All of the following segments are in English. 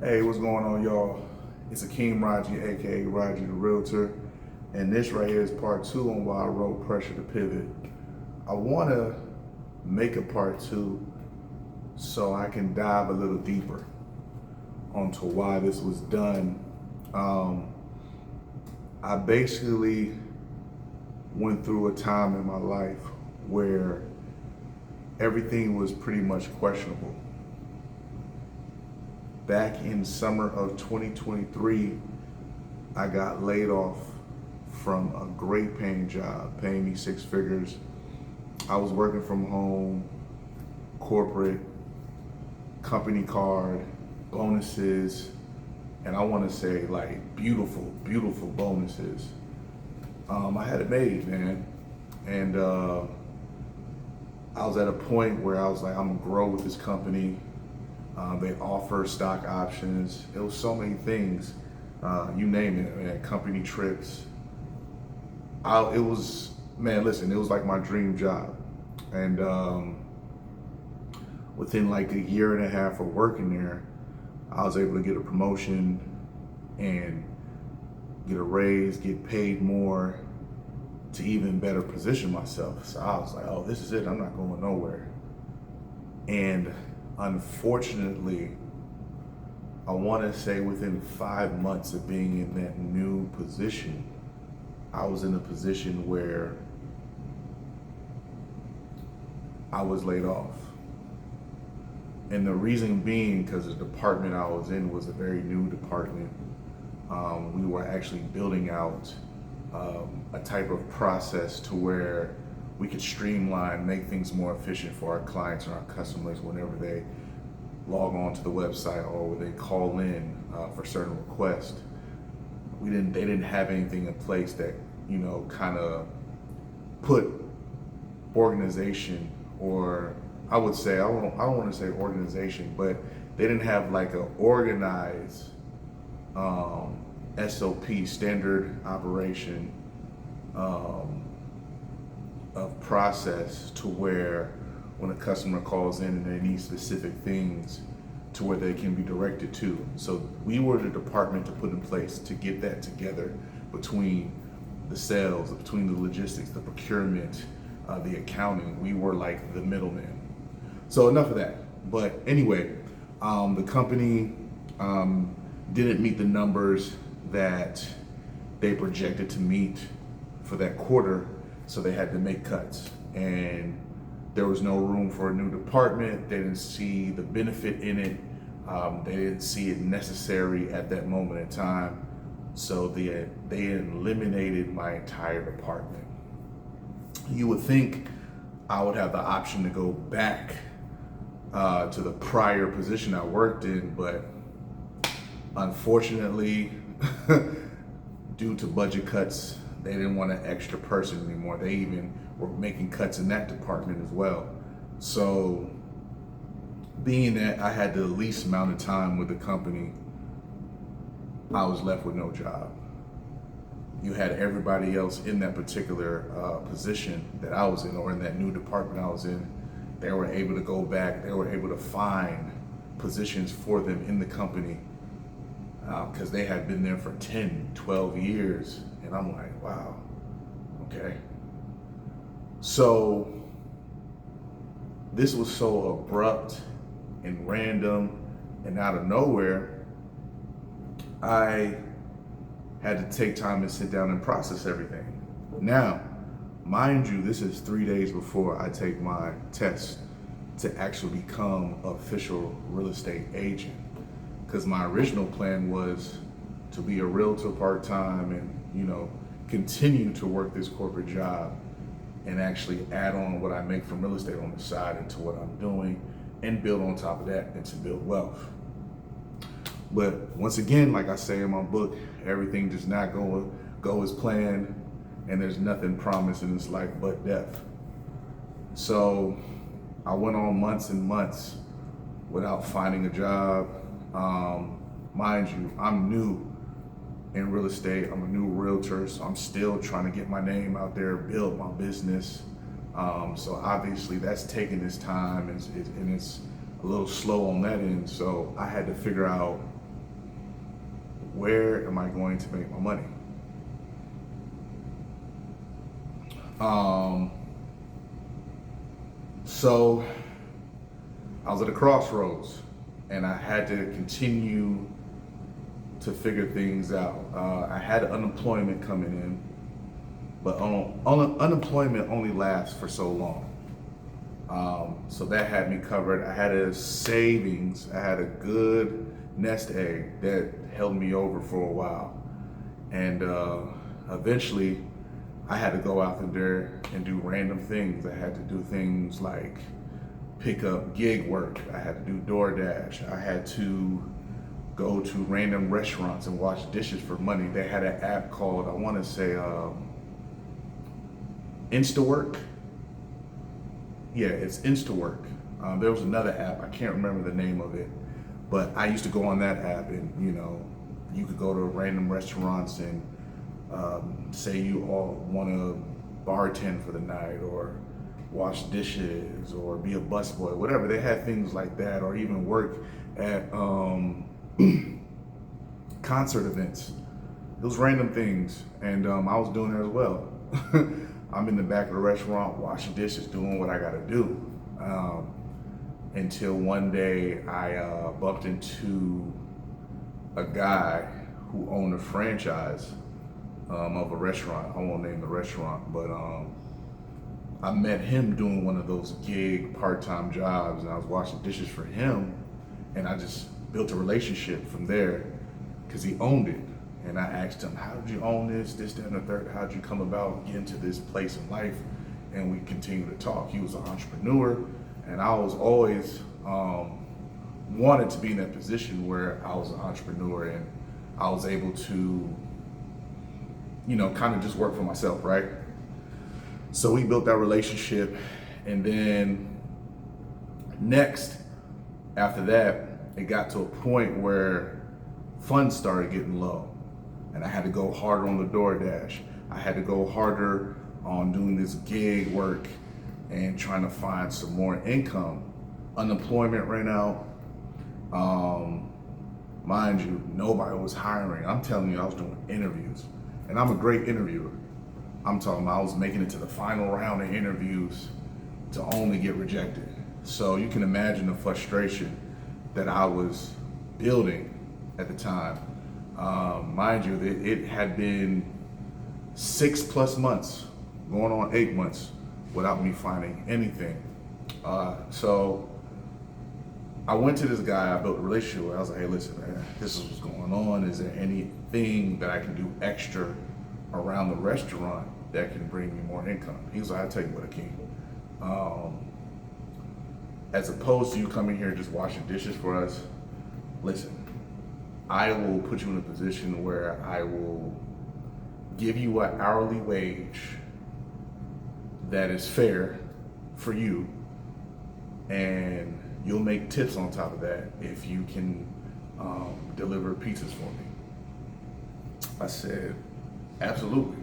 Hey, what's going on, y'all? It's Akeem Raji, aka Raji the Realtor, and this right here is part two on why I wrote Pressure to Pivot. I want to make a part two so I can dive a little deeper onto why this was done. I basically went through a time in my life where everything was pretty much questionable. Back in summer of 2023, I got laid off from a great paying job, paying me six figures. I was working from home, corporate, company card, bonuses, and I want to say like beautiful, beautiful bonuses. I had it made, man. And I was at a point where I was like, I'm gonna grow with this company. They offer stock options. It was so many things, you name it, man, company trips. It was, man, listen, it was like my dream job. And within like a year and a half of working there, I was able to get a promotion and get a raise, get paid more to even better position myself. So I was like, oh, this is it. I'm not going nowhere. And unfortunately, I want to say within 5 months of being in that new position, I was in a position where I was laid off. And the reason being because the department I was in was a very new department. We were actually building out a type of process to where we could streamline, make things more efficient for our clients and our customers whenever they log on to the website or they call in for certain requests. They didn't have anything in place that, kind of put organization, or I would say, I don't want to say organization, but they didn't have like an organized SOP, standard operation of process to where when a customer calls in and they need specific things to where they can be directed to. So we were the department to put in place to get that together between the sales, between the logistics, the procurement, the accounting. We were like the middleman. So enough of that. But anyway, the company didn't meet the numbers that they projected to meet for that quarter, so they had to make cuts. And there was no room for a new department. They didn't see the benefit in it. They didn't see it necessary at that moment in time. So they eliminated my entire department. You would think I would have the option to go back to the prior position I worked in, but unfortunately, due to budget cuts, they didn't want an extra person anymore. They even were making cuts in that department as well. So being that I had the least amount of time with the company, I was left with no job. You had everybody else in that particular position that I was in, or in that new department I was in. They were able to go back, they were able to find positions for them in the company because they had been there for 10, 12 years. And I'm like, wow, okay. So this was so abrupt and random and out of nowhere. I had to take time and sit down and process everything. Now, mind you, this is 3 days before I take my test to actually become an official real estate agent. Because my original plan was to be a realtor part-time and, continue to work this corporate job and actually add on what I make from real estate on the side into what I'm doing and build on top of that and to build wealth. But once again, like I say in my book, everything does not go as planned, and there's nothing promised in this life but death. So I went on months and months without finding a job. Mind you, I'm new in real estate. I'm a new realtor, so I'm still trying to get my name out there, build my business. So obviously that's taking its time and it's a little slow on that end. So I had to figure out where am I going to make my money? So I was at a crossroads, and I had to continue to figure things out. I had unemployment coming in, but unemployment only lasts for so long. So that had me covered. I had a savings. I had a good nest egg that held me over for a while. And eventually, I had to go out there and do random things. I had to do things like pick up gig work. I had to do DoorDash. I had to go to random restaurants and wash dishes for money. They had an app called, I want to say, InstaWork. Yeah, it's InstaWork. There was another app, I can't remember the name of it, but I used to go on that app, and you could go to random restaurants and say you all want to bartend for the night or wash dishes or be a busboy, whatever. They had things like that, or even work at concert events. Those random things, and I was doing that as well. I'm in the back of the restaurant washing dishes, doing what I got to do. Until one day I bumped into a guy who owned a franchise of a restaurant. I won't name the restaurant, but I met him doing one of those gig part-time jobs, and I was washing dishes for him, and I just built a relationship from there because he owned it. And I asked him, how did you own this, that, and the third? How did you come about getting to this place in life? And we continued to talk. He was an entrepreneur, and I was always wanted to be in that position where I was an entrepreneur and I was able to, kind of just work for myself, right? So we built that relationship, and then next, after that, it got to a point where funds started getting low. And I had to go harder on the DoorDash. I had to go harder on doing this gig work and trying to find some more income. Unemployment ran out. Mind you, nobody was hiring. I'm telling you, I was doing interviews. And I'm a great interviewer. I'm talking about I was making it to the final round of interviews to only get rejected. So you can imagine the frustration that I was building at the time. Mind you, it had been 6+ months, going on 8 months, without me finding anything. So I went to this guy I built a relationship with. I was like, hey, listen, man, this is what's going on. Is there anything that I can do extra around the restaurant that can bring me more income? He was like, I'll tell you what, Akeem. As opposed to you coming here just washing dishes for us, listen, I will put you in a position where I will give you an hourly wage that is fair for you, and you'll make tips on top of that if you can deliver pizzas for me. I said, absolutely.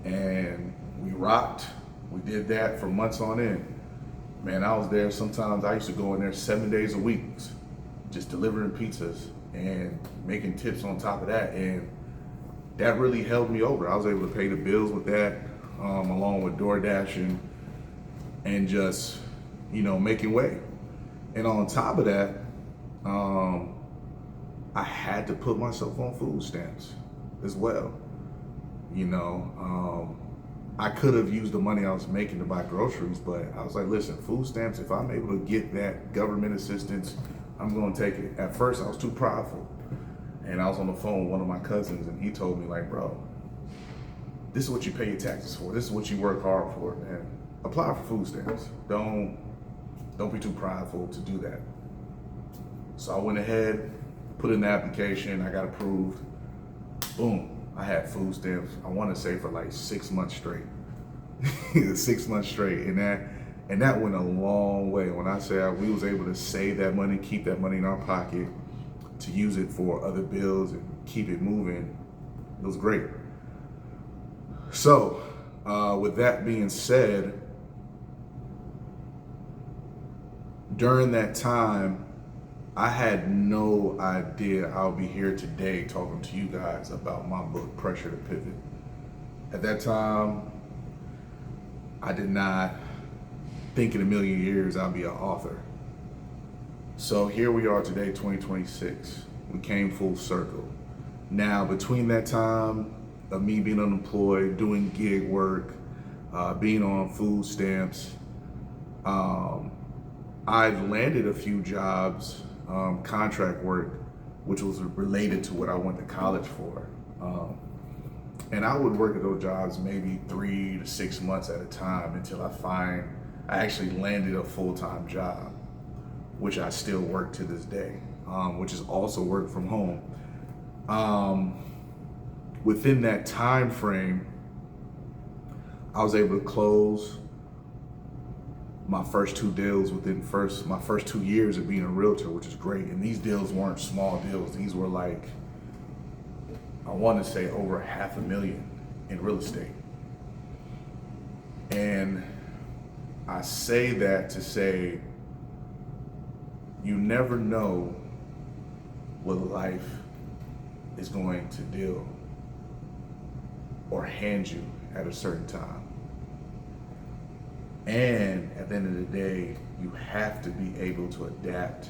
And we rocked. We did that for months on end. Man, I was there sometimes. I used to go in there 7 days a week, just delivering pizzas and making tips on top of that, and that really held me over. I was able to pay the bills with that, along with DoorDash and just making way. And on top of that, I had to put myself on food stamps as well. I could have used the money I was making to buy groceries, but I was like, listen, food stamps, if I'm able to get that government assistance, I'm going to take it. At first, I was too prideful. And I was on the phone with one of my cousins, and he told me, like, bro, this is what you pay your taxes for. This is what you work hard for, man. Apply for food stamps. Don't be too prideful to do that. So I went ahead, put in the application, I got approved. Boom, I had food stamps, I want to say for like 6 months straight. 6 months straight, and that went a long way. When I say we was able to save that money, keep that money in our pocket, to use it for other bills and keep it moving, it was great. So, with that being said, during that time, I had no idea I'll be here today talking to you guys about my book, Pressure to Pivot. At that time, I did not think in a million years I'd be an author. So here we are today, 2026. We came full circle. Now, between that time of me being unemployed, doing gig work, being on food stamps, I've landed a few jobs, contract work, which was related to what I went to college for. And I would work at those jobs maybe 3 to 6 months at a time until I actually landed a full-time job, which I still work to this day, which is also work from home. Within that time frame, I was able to close my first 2 deals within my first 2 years of being a realtor, which is great. And these deals weren't small deals. These were like, I want to say over $500,000 in real estate. And I say that to say, you never know what life is going to deal or hand you at a certain time. And at the end of the day, you have to be able to adapt.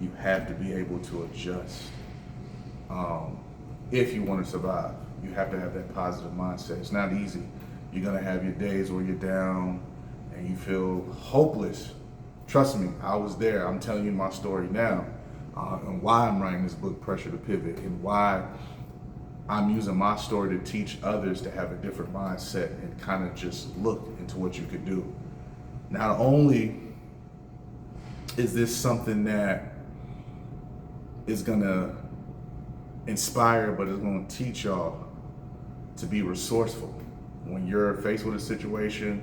You have to be able to adjust. If you want to survive, you have to have that positive mindset. It's not easy. You're gonna have your days where you're down and you feel hopeless. Trust me, I was there. I'm telling you my story now, and why I'm writing this book, Pressure to Pivot, and why I'm using my story to teach others to have a different mindset and kind of just look into what you could do. Not only is this something that is gonna inspire, but it's gonna teach y'all to be resourceful. When you're faced with a situation,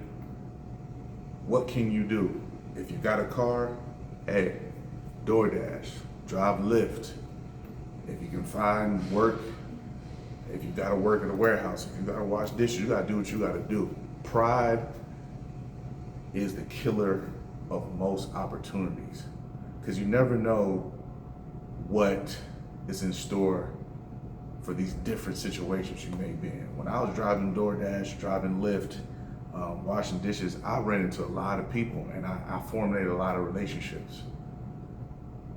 what can you do? If you got a car, hey, DoorDash, drive Lyft. If you can find work, if you gotta work at a warehouse, if you gotta wash dishes, you gotta do what you gotta do. Pride is the killer of most opportunities, because you never know what is in store for these different situations you may be in. When I was driving DoorDash, driving Lyft, washing dishes, I ran into a lot of people, and I formulated a lot of relationships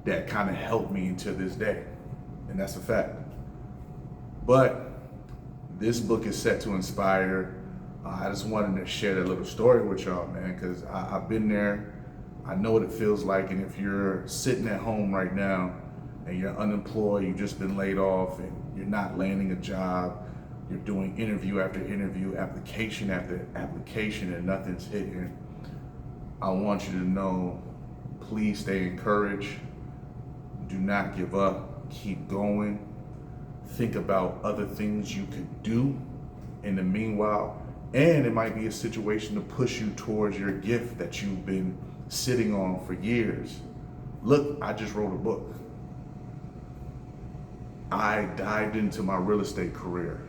that kind of helped me to this day, and that's a fact. But this book is set to inspire. I just wanted to share that little story with y'all, man, because I've been there. I know what it feels like, and if you're sitting at home right now and you're unemployed, you've just been laid off, and you're not landing a job, you're doing interview after interview, application after application, and nothing's hitting, I want you to know, please stay encouraged. Do not give up. Keep going. Think about other things you could do in the meanwhile. And it might be a situation to push you towards your gift that you've been sitting on for years. Look, I just wrote a book. I dived into my real estate career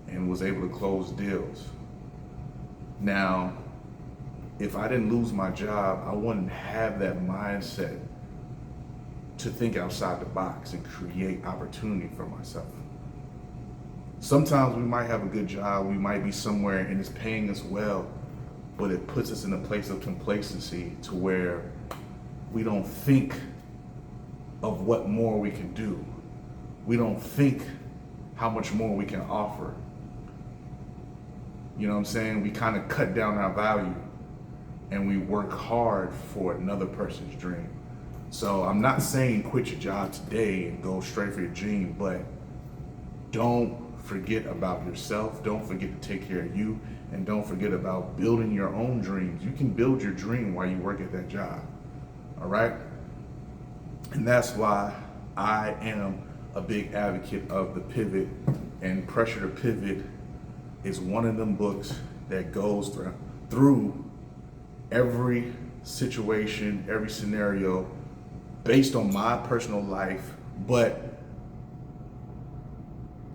and was able to close deals. Now, if I didn't lose my job, I wouldn't have that mindset to think outside the box and create opportunity for myself. Sometimes we might have a good job, we might be somewhere and it's paying us well, but it puts us in a place of complacency to where we don't think of what more we can do. We don't think how much more we can offer. You know what I'm saying? We kind of cut down our value and we work hard for another person's dream. So I'm not saying quit your job today and go straight for your dream, but don't forget about yourself. Don't forget to take care of you, and don't forget about building your own dreams. You can build your dream while you work at that job. All right? And that's why I am a big advocate of the pivot, and Pressure to Pivot is one of them books that goes through every situation, every scenario based on my personal life, but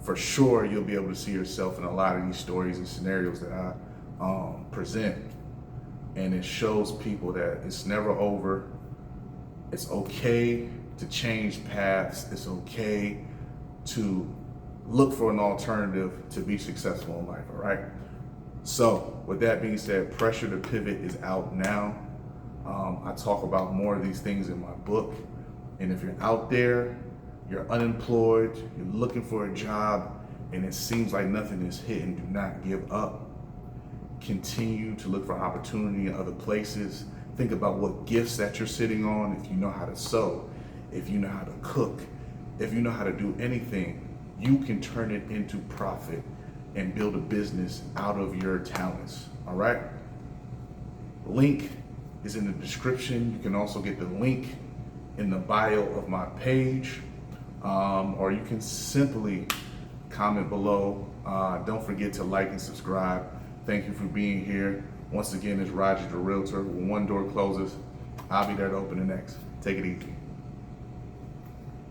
for sure you'll be able to see yourself in a lot of these stories and scenarios that I present. And it shows people that it's never over. It's okay to change paths. It's okay to look for an alternative to be successful in life, all right? So with that being said, Pressure to Pivot is out now. I talk about more of these things in my book. And if you're out there, you're unemployed, you're looking for a job, and it seems like nothing is hitting, do not give up. Continue to look for opportunity in other places. Think about what gifts that you're sitting on. If you know how to sew, if you know how to cook, if you know how to do anything, you can turn it into profit and build a business out of your talents. All right? Link is in the description. You can also get the link in the bio of my page, or you can simply comment below. Don't forget to like and subscribe. Thank you for being here. Once again, it's Roger the Realtor. When one door closes, I'll be there to open the next. Take it easy.